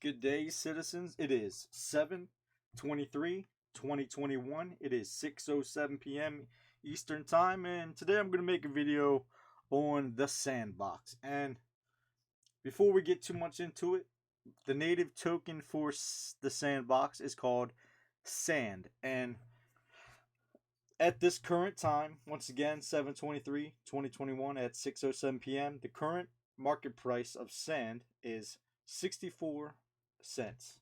Good day, citizens. It is 7/23/2021. It is 6:07 p.m. Eastern Time, and today I'm going to make a video on the Sandbox. And before we get too much into it, the native token for the Sandbox is called Sand. And at this current time, once again, 7/23/2021 at 6:07 p.m., the current market price of Sand is 64 cents.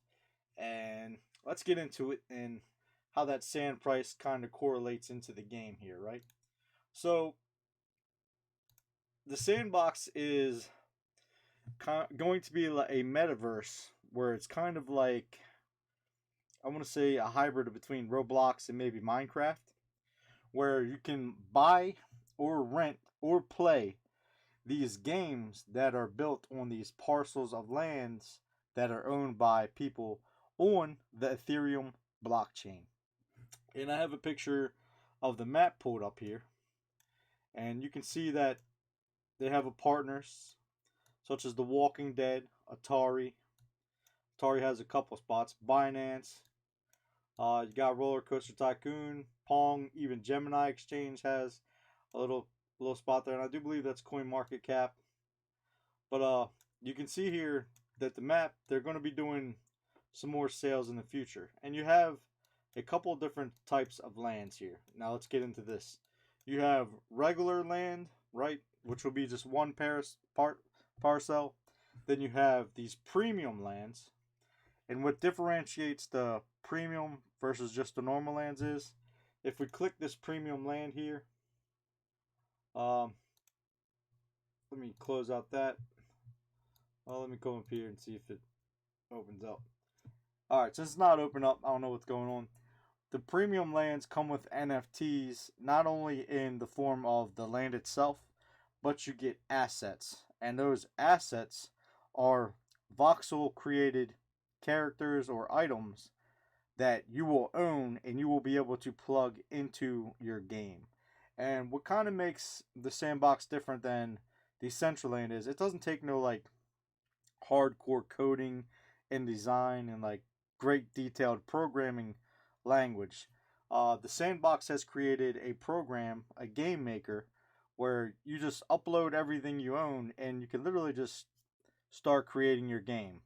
And let's get into it and how that sand price kind of correlates into the game here, right? So the Sandbox is going to be like a metaverse where it's kind of like, I want to say, a hybrid between Roblox and maybe Minecraft, where you can buy or rent or play these games that are built on these parcels of lands that are owned by people on the Ethereum blockchain. And I have a picture of the map pulled up here, and you can see that they have a partners such as The Walking Dead, Atari. Atari has a couple spots. Binance. You got Roller Coaster Tycoon, Pong, even Gemini Exchange has a little spot there, and I do believe that's CoinMarketCap. But you can see here that the map, they're going to be doing some more sales in the future, and you have a couple of different types of lands here. Now let's get into this. You have regular land, right, which will be just one parcel. Then you have these premium lands, and what differentiates the premium versus just the normal lands is, if we click this premium land here, let me close out that. Well, let me go up here and see if it opens up. Alright, since it's not open up, I don't know what's going on. The premium lands come with NFTs, not only in the form of the land itself, but you get assets. And those assets are voxel created characters or items that you will own and you will be able to plug into your game. And what kind of makes the Sandbox different than Decentraland is it doesn't take no like hardcore coding and design and like great detailed programming language. The Sandbox has created a program, a game maker, where you just upload everything you own and you can literally just start creating your game.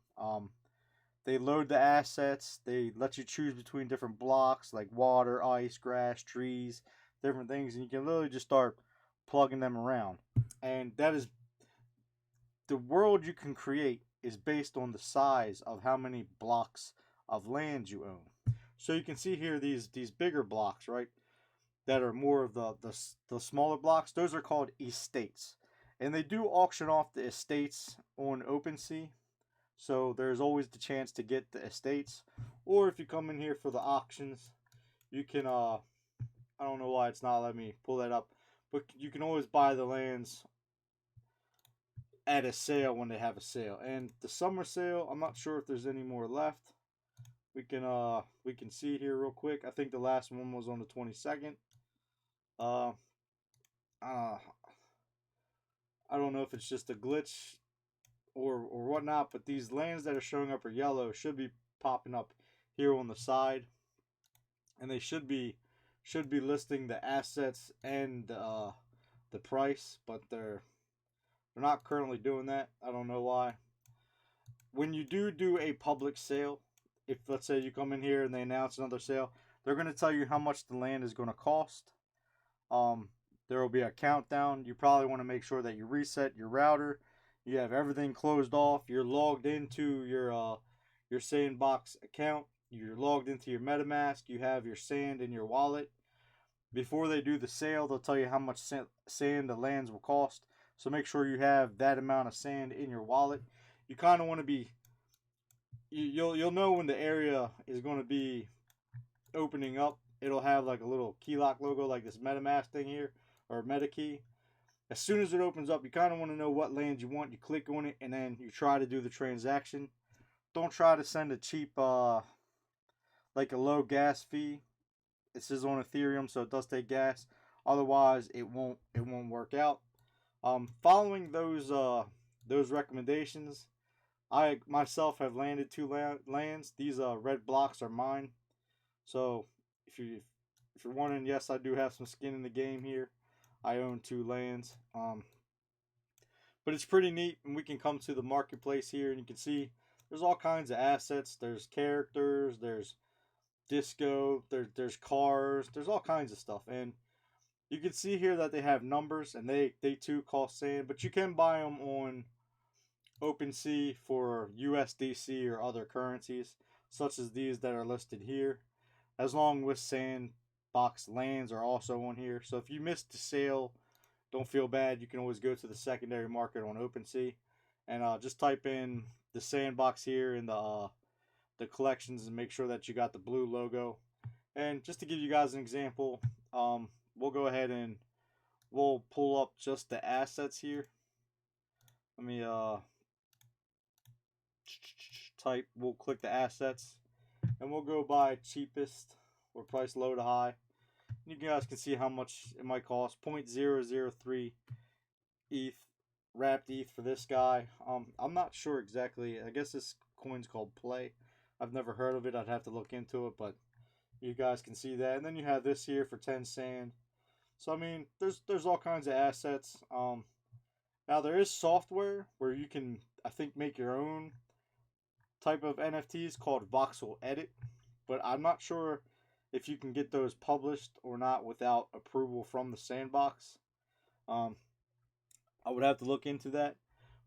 They load the assets, they let you choose between different blocks like water, ice, grass, trees, different things, and you can literally just start plugging them around. And that is the world you can create is based on the size of how many blocks of land you own. So you can see here these bigger blocks, right, that are more of the smaller blocks. Those are called estates, and they do auction off the estates on Opensea. So there's always the chance to get the estates, or if you come in here for the auctions, you can I don't know why it's not letting me pull that up, but you can always buy the lands at a sale when they have a sale. And the summer sale, I'm not sure if there's any more left. We can see here real quick. I think the last one was on the 22nd. I don't know if it's just a glitch or whatnot, but these lands that are showing up are yellow should be popping up here on the side, and they should be listing the assets and the price, but they're not currently doing that. I don't know why. When you do a public sale, if let's say you come in here and they announce another sale, they're going to tell you how much the land is going to cost. There will be a countdown. You probably want to make sure that you reset your router, you have everything closed off, you're logged into your Sandbox account, you're logged into your MetaMask, you have your sand in your wallet. Before they do the sale, they'll tell you how much sand the lands will cost. So make sure you have that amount of sand in your wallet. You kind of want to be, you'll know when the area is going to be opening up. It'll have like a little key lock logo like this MetaMask thing here, or MetaKey. As soon as it opens up, you kind of want to know what land you want. You click on it and then you try to do the transaction. Don't try to send a cheap, like a low gas fee. This is on Ethereum, so it does take gas. Otherwise, it won't work out. Following those recommendations, I myself have landed 2 lands. These red blocks are mine. So if you're wondering, yes, I do have some skin in the game here. I own 2 lands. But it's pretty neat, and we can come to the marketplace here, and you can see there's all kinds of assets. There's characters, there's disco, there's cars, there's all kinds of stuff, and you can see here that they have numbers, and they too cost sand, but you can buy them on Opensea for USDC or other currencies, such as these that are listed here, as long with Sandbox lands are also on here. So if you missed the sale, don't feel bad. You can always go to the secondary market on Opensea, and just type in the Sandbox here in the collections and make sure that you got the blue logo. And just to give you guys an example, we'll go ahead and we'll pull up just the assets here. Let me we'll click the assets, and we'll go by cheapest or price low to high. You guys can see how much it might cost. 0.003 ETH, wrapped ETH for this guy. I'm not sure exactly. I guess this coin's called Play. I've never heard of it. I'd have to look into it, but you guys can see that. And then you have this here for 10 sand. So I mean, there's all kinds of assets. Now there is software where you can, I think, make your own type of NFTs called voxel edit, but I'm not sure if you can get those published or not without approval from the Sandbox. I would have to look into that.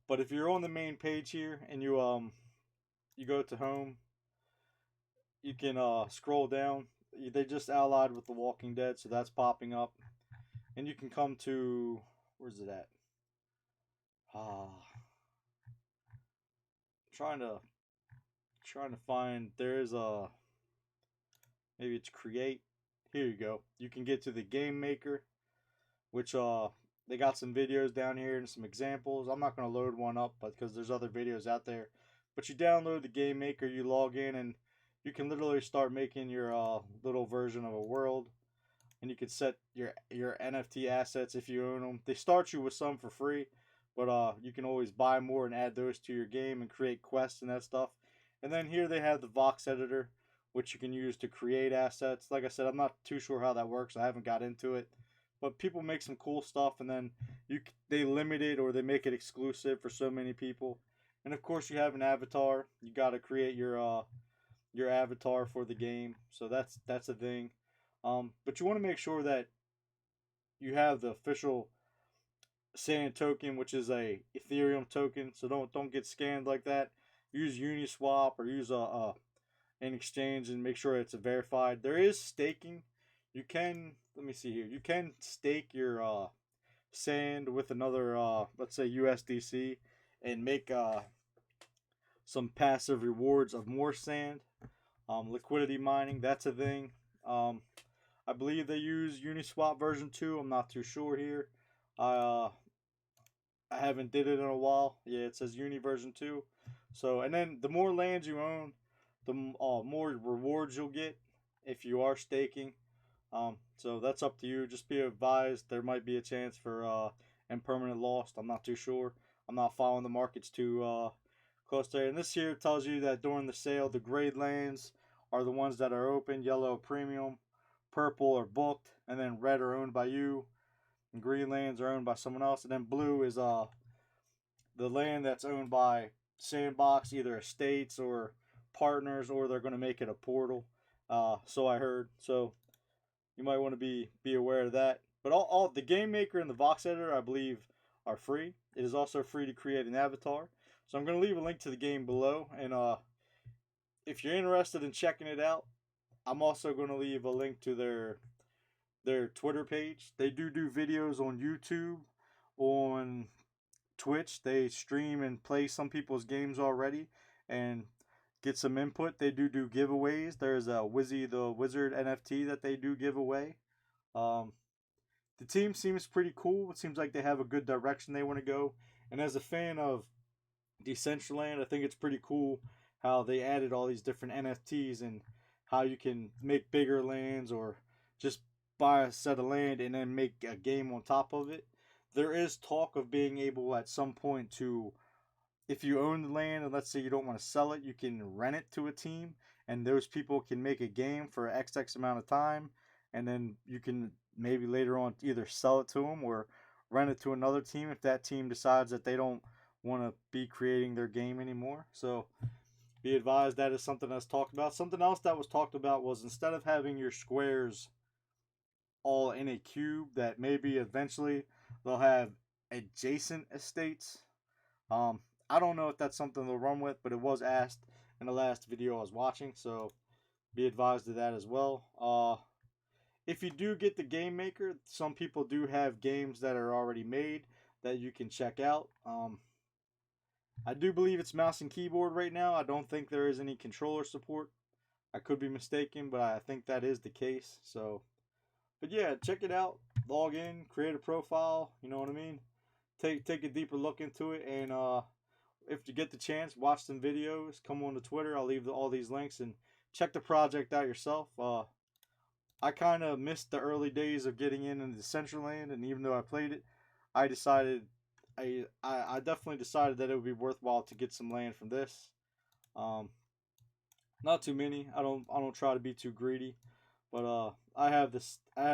But if you're on the main page here and you go to home, you can scroll down. They just allied with The Walking Dead, so that's popping up. And you can come to, where's it at? Trying to find, there's a, maybe it's create. Here you go. You can get to the game maker, which they got some videos down here and some examples. I'm not going to load one up because there's other videos out there. But you download the game maker, you log in, and you can literally start making your little version of a world. And you can set your NFT assets if you own them. They start you with some for free, but you can always buy more and add those to your game and create quests and that stuff. And then here they have the Vox editor, which you can use to create assets. Like I said, I'm not too sure how that works. I haven't got into it, but people make some cool stuff, and then they limit it or they make it exclusive for so many people. And of course, you have an avatar. You got to create your avatar for the game, so that's a thing. But you want to make sure that you have the official Sand token, which is a Ethereum token. So don't get scammed like that. Use Uniswap or use an exchange and make sure it's verified. There is staking. You can, let me see here. You can stake your sand with another let's say USDC and make some passive rewards of more sand. Liquidity mining, that's a thing. I believe they use Uniswap version 2. I'm not too sure here. I haven't did it in a while. Yeah, it says Uni version 2. So, and then the more lands you own, the more rewards you'll get if you are staking. So that's up to you. Just be advised there might be a chance for impermanent loss. I'm not too sure. I'm not following the markets too close there. And this here tells you that during the sale, the gray lands are the ones that are open, yellow premium, purple are booked, and then red are owned by you, and green lands are owned by someone else, and then blue is the land that's owned by Sandbox, either estates or partners, or they're going to make it a portal. So I heard. So you might want to be aware of that. But all the game maker and the Vox editor, I believe, are free. It is also free to create an avatar. So I'm going to leave a link to the game below, and if you're interested in checking it out, I'm also going to leave a link to their Twitter page. They do videos on YouTube, on Twitch. They stream and play some people's games already and get some input. They do giveaways. There's a Wizzy the Wizard NFT that they do give away. The team seems pretty cool. It seems like they have a good direction they want to go. And as a fan of Decentraland, I think it's pretty cool how they added all these different NFTs and how you can make bigger lands or just buy a set of land and then make a game on top of it. There is talk of being able at some point to if you own the land and let's say you don't want to sell it, you can rent it to a team, and those people can make a game for X amount of time, and then you can maybe later on either sell it to them or rent it to another team if that team decides that they don't want to be creating their game anymore. So be advised that is something that's talked about. Something else that was talked about was instead of having your squares all in a cube, that maybe eventually they'll have adjacent estates. I don't know if that's something they'll run with, but it was asked in the last video I was watching, so be advised of that as well. If you do get the game maker, some people do have games that are already made that you can check out. I do believe it's mouse and keyboard right now. I don't think there is any controller support. I could be mistaken, but I think that is the case. So, but yeah, check it out. Log in, create a profile. You know what I mean? Take a deeper look into it, and if you get the chance, watch some videos. Come on to Twitter. I'll leave all these links and check the project out yourself. I kind of missed the early days of getting into Decentraland, and even though I played it, I decided I definitely decided that it would be worthwhile to get some land from this. Not too many. I don't try to be too greedy, but I have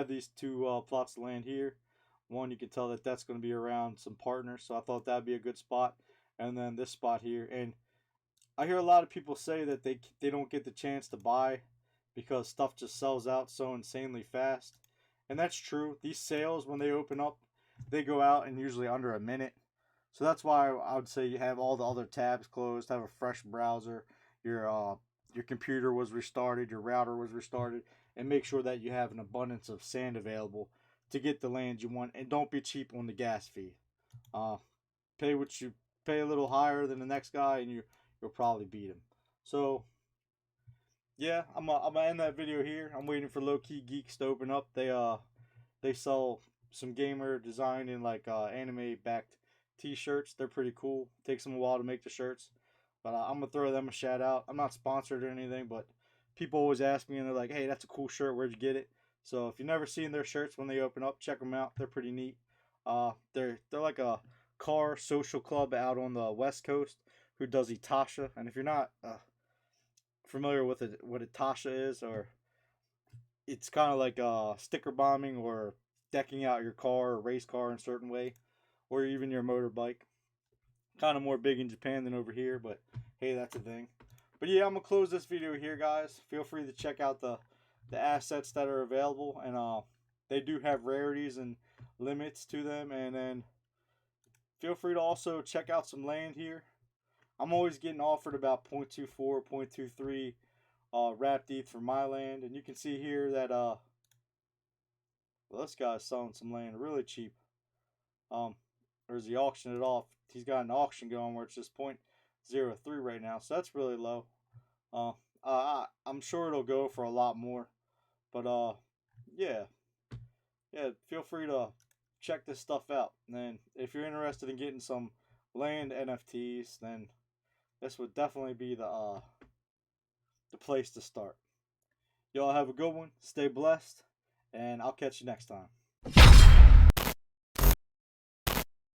these two plots of land here. One, you can tell that that's going to be around some partners, so I thought that'd be a good spot. And then this spot here, and I hear a lot of people say that they don't get the chance to buy because stuff just sells out so insanely fast. And that's true. These sales, when they open up, they go out in usually under a minute. So that's why I would say you have all the other tabs closed, have a fresh browser, your computer was restarted, your router was restarted, and make sure that you have an abundance of sand available to get the land you want. And don't be cheap on the gas fee. Pay a little higher than the next guy, and you'll probably beat him. So yeah, I'm gonna end that video here. I'm waiting for Low Key Geeks to open up. They sell some gamer design in like anime backed t-shirts. They're pretty cool. Takes them a while to make the shirts, but I'm gonna throw them a shout out. I'm not sponsored or anything, but people always ask me and they're like, "Hey, that's a cool shirt. Where'd you get it?" So if you've never seen their shirts when they open up, check them out. They're pretty neat. They're like a car social club out on the West Coast who does Itasha, and if you're not familiar with what Itasha is, or it's kind of like sticker bombing or decking out your car or race car in a certain way, or even your motorbike. Kind of more big in Japan than over here, but hey, that's a thing. But yeah, I'm gonna close this video here, guys. Feel free to check out the assets that are available, and they do have rarities and limits to them, and then feel free to also check out some land here. I'm always getting offered about 0.24, 0.23 wrapped ETH for my land, and you can see here that well, this guy's selling some land really cheap. Or is he auctioning it off? He's got an auction going where it's just 0.03 right now, so that's really low. I'm sure it'll go for a lot more, but yeah, feel free to check this stuff out. And then if you're interested in getting some land NFTs, then this would definitely be the place to start. Y'all have a good one. Stay blessed, and I'll catch you next time.